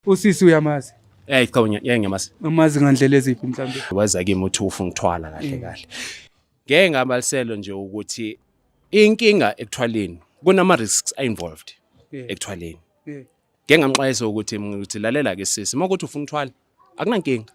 Usisi uyamazi? Cha ngiyamazi. Umazi ngandlela eziphi mhlambe? Waza kimi uthi ufuna ukuthwala kahle. Ngeke ngabaliselo nje ukuthi inkinga ekuthwaleni kunama risks involved ekuthwaleni. Ngeke ngamxwayisa ukuthi lalela ke sisi makuthi ufuna ukuthwala akunankinga.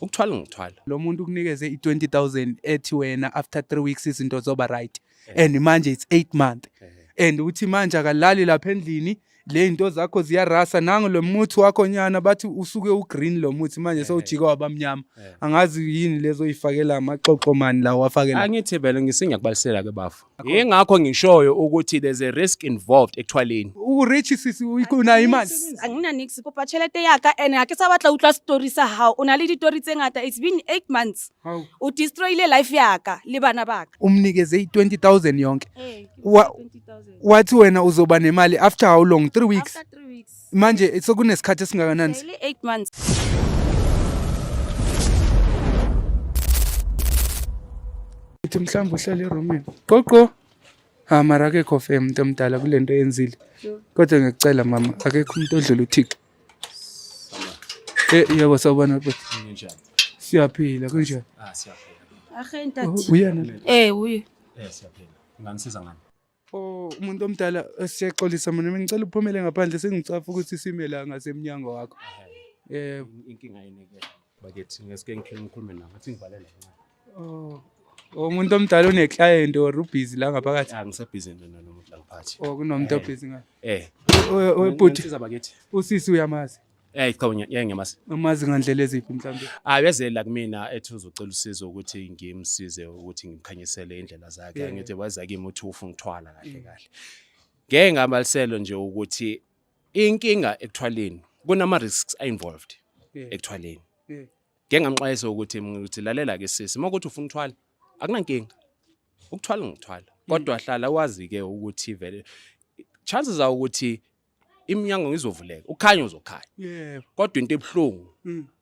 Ukuthwala ngikuthwala. Lo muntu ukunikeze i20,000 ethi wena after 3 weeks izinto zoba right and manje it's 8 months and uthi manje akalali lapha endlini le into zakho ziyarasa nango lo muthi wakho nyana bathi usuke ugreen lo muthi manje sewujika wabamnyama angazi yini lezo ifakela amaxoxo mani la wafakela. Angithi vele ngisingiyakubalisela ke bafu. Yingakho ngishoyo ukuthi there's a risk involved ekuthwaleni. Urich sisi uyikuna imali. Angina nix kopa tšhelete ya ka ene ha ke sa batla utlwa story sa hao o na le ditori tse ngata it's been 8 months o destroyile life ya ka le bana baka Umnikeze i20,000 yonke. 20,000 Wathi wena uzoba nemali after how long? 3 weeks. after 3 weeks Manje sokunesikhathi esingakanani? ile 8 months Uthi mhlawumbe uhlale eroomini. Gogo. Mara akekho fem umuntu omdala kulento eyenzile. Kodwa ngikucela mama akekho umuntu odlula uThixo. Yebo sawubona bhuti. Njani? Siyaphila kunjani? Siyaphila. agentati Uyena? uye Siyaphila. Nganisiza ngani? Umuntu omdala siyaxolisa mina ngicela uphumele ngaphandle sengicapha ukuthi sime la ngasemnyango wakho. Inkinga yini ke? Bakethi ngesike ngikhulume nawe athi ngivalela ngani? Umuntu omdala une-client or ubhizi la ngaphakathi. Ngisebhizi nomuntu la ngiphathi. Kunomuntu obhizi nga. Bhuti. Nganisiza bakethi. Usisi uyamazi? Cha ngiyamazi. Umazi ngandlela eziphi mhlambe? Yezela kumina ethi uzocela usizo ukuthi ngimsize ukuthi ngimkhanyisele indlela zakhe. Angithi waza kimi uthi ufuna ukuthwala kahle. Ngeke ngabaliselo nje ukuthi inkinga ekuthwaleni kunama risks involved ekuthwaleni. Ngeke ngamxwayisa ukuthi lalela ke sisi makuthi ufuna ukuthwala akunankinga. Ukuthwala ngikuthwala. Kodwa hlala wazi ke ukuthi vele chances zawo ukuthi iminyango ngizovuleka ukhanya uzokhanya. Yebo. Kodwa into ebhlungu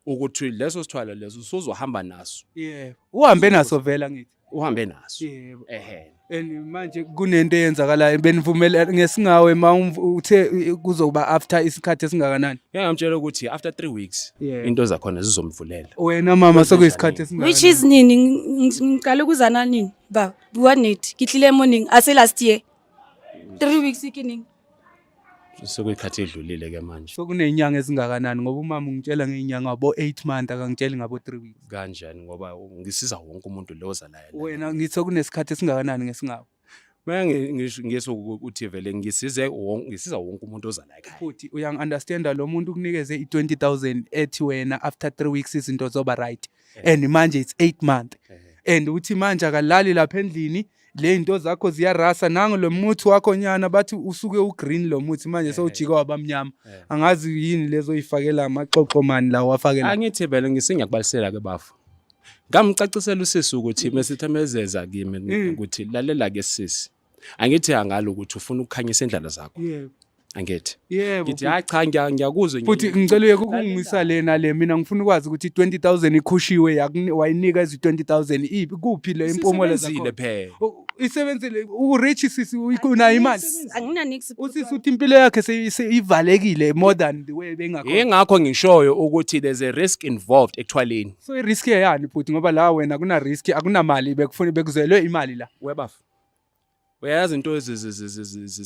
ukuthi leso sithwala leso usuzohamba naso. Yebo. Uhambe naso vela ngithi. Uhambe naso. Yebo. And manje kunento eyenzakalayo benivumela ngesingawe uthe kuzoba after isikhathi esingakanani? ngamtshela ukuthi after 3 weeks into zakhona zizomvulela. Wena mama sokuyisikhathi esingakanani? which is nini ngiqala ukuzana nini ba buwa nethi kihlile morning ase last year 3 weeks ikining Sekuyikhathi edlulile ke manje. Sokunenyanga ezingakanani ngoba umama ungitshela ngeinyanga abo 8 months akangitsheli ngabo 3 weeks. Kanjani ngoba ngisiza wonke umuntu loza la. Wena ngithi kunesikhathi esingakanani ngesingawo? Manje ngisho ukuthi vele ngisiza wonke umuntu oza la ekhaya. Futhi uyangi-understanda lo muntu ukunikeze i20,000 ethi wena after 3 weeks izinto zoba right and manje it's 8 months and uthi manje akalali lapha endlini le into zakho ziyarasa nango lo muthi wakho nyana bathi usuke ugreen lo muthi manje sewujika wabamnyama angazi yini lezo ifakela amaxoxo mani la wafakela. Angithi vele ngisingiyakubalisela ke bafu. Ngamcacisela usisi ukuthi mesithamezeza kimi ukuthi lalela ke sisi. Angithi angalo ukuthi ufuna ukukhanyisa indlela zakho. Yebo. Angithi. Yebo. Ngithi cha ngiyakuzwa nje. Futhi ngicela ukungisa lena le mina ngifuna ukwazi ukuthi 20,000 ikhushiwe wayinika ezi20,000 ipi kuphi le impumela zakho. Isebenzile urich sisi uyikuna imali. angina nix Usisi uthi impilo yakhe seyivalekile more than the way bengakhona. Yingakho ngishoyo ukuthi there's a risk involved ekuthwaleni. So i-risk yani futhi ngoba la wena kuna risk akunamali bekufuna bekuzelwe imali la. Webafu. Uyazi into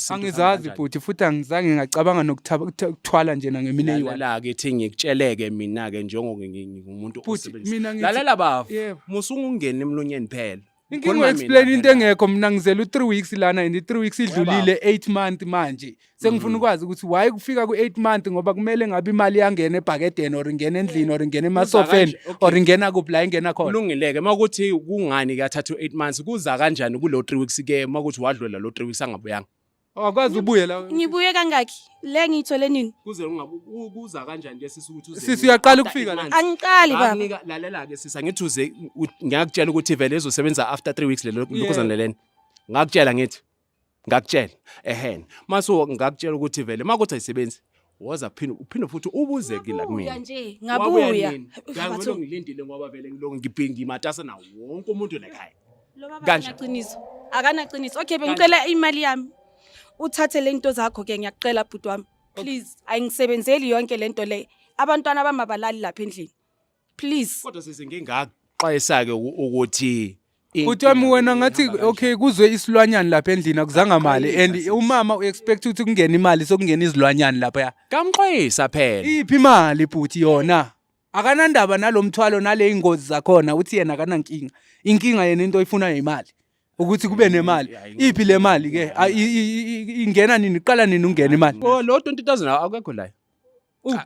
Angizazi futhi angizange ngacabanga nokuthwala nje nangemine yiwa. la ke thi ngikutsheleke mina ke njengoba ngingumuntu Mina ngithi lalela bafu. Yebo. Musungungena emlonyeni phela. Inkinga explain into engekho mina ngizela u3 weeks lana and i3 weeks idlulile 8 months manje. Sengifuna ukwazi ukuthi why kufika ku8 months ngoba kumele ngabe imali yangena ebhaketeni or ingena endlini or ingena emasofeni or ingena kuphi la ingena khona. Kulungileke makuthi kungani kathathu 8 months kuza kanjani kulo 3 weeks ke makuthi wadlula lo 3 weeks angabuyanga. Akwazi ubuye la. ngibuye kangaki le ngithole nini Kuze kuza kanjani ke sisi ukuthi uze. Sisi uyaqala ukufika la. angiqali baba Akunika lalela ke sisi angithi uze ngiyakutshela ukuthi vele ezosebenza after 3 weeks lokuzanelene. Ngakutshela ngithi ngakutshela maso ngakutshela ukuthi vele makuthi ayisebenzi woza uphinde futhi ubuze kila kumina. nje ngabuya Ngiyakho ngilindile ngoba vele ngiloko ngimatasa na wonke umuntu lekhaya. lo baba akanaqiniso okay bengicela imali yami uthathe le into zakho ke ngiyacela bhuti wami please ayingisebenzeli yonke lento le abantwana bamabalali lapha endlini please Kodwa sesingingaqayisa-ke ukuthi Futhi wami wena ngathi okay kuzwe isilwanyana lapha endlini akuzanga mali and umama uexpect ukuthi kungena imali sokungena izilwanyana lapha ya. kamxwayisa phela. Iphi imali futhi yona? Akanandaba nalomthwalo nale ingozi zakhona uthi yena akanankinga. Inkinga yena into oyifunayo imali. Ukuthi kube nemali. Iphi le mali ke? Ingena nini iqala nini ungena imali? Oh lo 20,000 akekho la.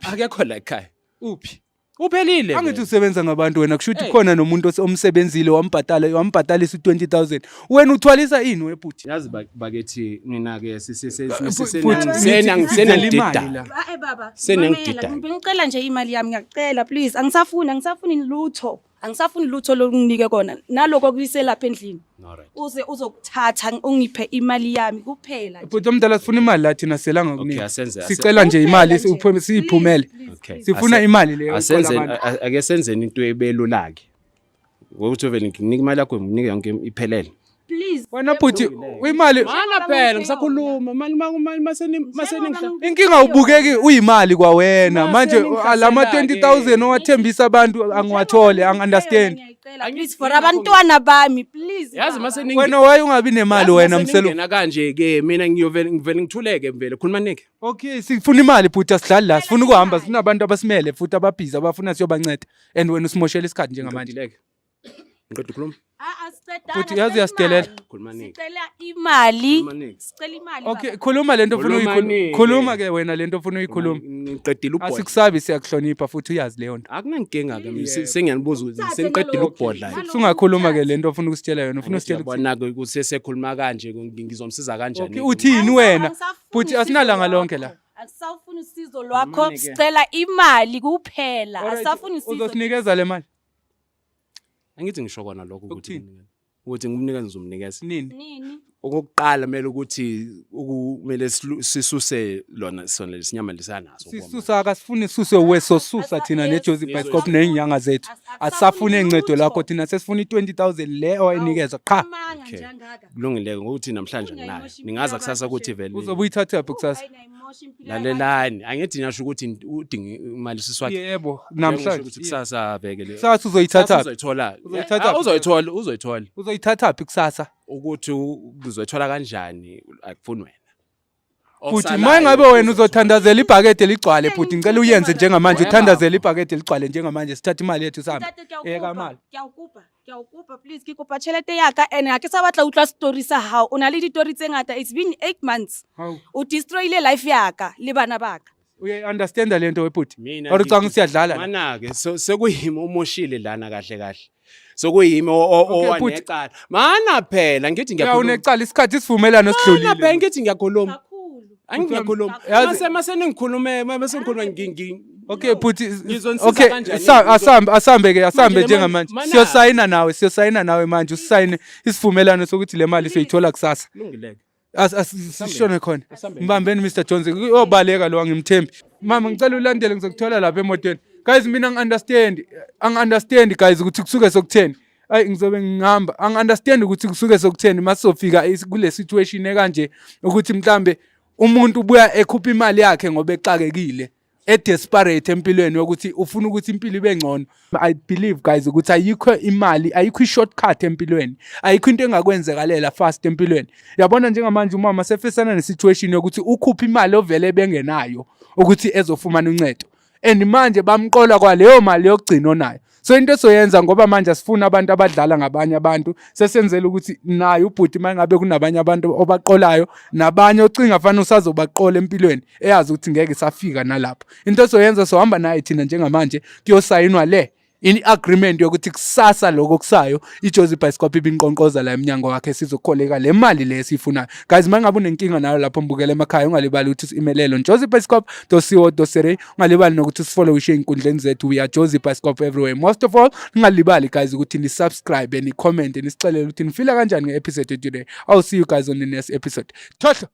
Akekho la ekhaya. Uphi? Uphelile. Angithi usebenza ngabantu wena kushuthi khona nomuntu omsebenzile wambhatalisa 20,000. Wena uthwalisa ini webhuti? Yazi bakethi mina ke senangidida. baba Senengidida. ngicela nje imali yami ngiyacela please angisafuni lutho angisafuni lutho lokunike kona naloko kuyisela lapha endlini uze uzokuthatha ungiphe imali yami kuphela nje. Futhi omdala sifuna imali la thina selanga Okay, kunika. asenze. Sicela nje imali siyiphumele. Okay. Sifuna imali leyo. Ake senzeni into ebelula-ke. Ngokuthi vele nginika imali yakho nginike yonke iphelele. Please Wena futhi imali Mana phela ngisakhuluma mali inkinga ubukeki uyimali kwawena manje lama 20,000 owathembisa abantu angiwathole angiunderstand. please for abantwana bami please yazi mase Wena waye ungabi nemali wena mselo. ngena kanje ke mina ngiyovele ngithuleke vele khuluma nike. Okay sifuna imali futhi asidlali la sifuna ukuhamba sinabantu abasimele futhi ababhiza abafuna siyobanceda and wena usimoshela isikhathi njengamanje. Ngiqeda ukukhuluma. Futhi yazi uyasidelela. Khuluma nike. Sicela imali sicela imali Okay khuluma lento ofuna uyikhuluma. Khuluma ke wena lento ofuna uyikhuluma. Ngiqedile ukubhodla. Asikusabi siyakuhlonipha futhi uyazi leyo nto. Akunankinga ke sengiyanibuza ukuthi sengiqedile ukubhodla. Sungakhuluma ke lento ofuna ukusitshela yona ufuna usitshela ukuthi Bona ke kusesekhuluma kanje ngizomsiza kanjani. uthini wena futhi asinalanga lonke la. Asisafuni usizo lwakho sicela imali kuphela asisafuni usizo Uzosinikeza le mali Angithi ngisho kona lokho Ukuthini? ukuthi ngimnikeza ngizomnikeza. nini? Okokuqala kumele ukuthi kumele sisuse lona sona lesinyama lesanazo Sisusa akasifuni sisuse wesosusa thina neJoseph Bioscope nezinyanga zethu. Asafune encedo lakho thina sesifuna i20,000 le owayinikeza qha. kulungile ngokuthi namhlanje nginayo ningaza kusasa ukuthi vele Uzobe uyithatha phi kusasa? lalelani angithi ngisho ukuthi udinga imali siswakhe Yebo ukuthi namhlanje. kusasa vekele Kusasa uzoyithatha phi? uzoyithola Uzoyithatha uzoyithola Uzoyithatha phi kusasa? ukuthi uzoyithola kanjani akufuni wena Futhi mangabe wena uzothandazela ibhakede ligcwale futhi ngicela uyenze njengamanje uthandazela ibhakede ligcwale njengamanje sithatha imali yethu sami. Eka mali. Kyaokupa please ke kopa tšhelete ya ka ene ha ke sa batla utlwa story sa hao o na le ditori tse ngata it's been 8 months o destroyile life ya ka le bana ba ka Uye understand lento webhuti? Mina Or ucanga siyadlala? mana ke sekuyimi umoshile lana kahle kahle sokuyimi owanecala mana phela ngithi Ya unecala isikhathi isivumelano sidlulile. mana phela ngithi ngiyakhuluma kakhulu angiyakhuluma Yazi- mase ningikhulume mase ngikhuluma Okay futhi Ngizonisiza okay kanjani? asambe Manje njengamanje mana- siyosayina nawe manje usayine isivumelano sokuthi le mali soyithola kusasa kulungile asishone khona mbambeni Mr Jones uyobaleka lo angimthembi mama ngicela ulandele ngizokuthola lapha emotweni guys mina angi-understand guys ukuthi kusuke sokutheni ayi ngizobe ngihamba angi-understand ukuthi kusuke sokutheni masizofika kule situation ekanje ukuthi mhlambe umuntu ubuya ekhupha imali yakhe ngoba exakekile desperate empilweni ukuthi ufuna ukuthi impilo ibe ngcono. I believe guys ukuthi ayikho imali ayikho i-shortcut empilweni ayikho into engakwenzekalela fast empilweni. Yabona njengamanje umama sefesana ne-situation yokuthi ukhupha imali ovele bengenayo ukuthi ezofumana uncedo and manje bamqola kwaleyo mali yokugcina onayo. So into soyenza ngoba manje asifuna abantu abadlala ngabanye abantu sesenzele ukuthi naye ubhuti mangabe kunabanye abantu obaqolayo nabanye ocinga fana usazobaqola empilweni eyazi ukuthi ngeke safika nalapho. Into soyenza sohamba naye thina njengamanje kuyosayinwa le in agreement yokuthi kusasa lokho kusayo iJoseph Bioscope ibinqonqoza la eminyango wakhe sizokholeka le mali le esifunayo. Guys mangabe unenkinga nayo lapho mbukela emakhaya ungalibali ukuthi usimelele josephbioscope.co.za ungalibali nokuthi usifollow share inkundleni zethu we are Joseph Bioscope everywhere. Most of all ungalibali guys ukuthi ni subscribe and comment nisixelele ukuthi nifila kanjani ngeepisode today. I'll see you guys on the next episode. Thohlo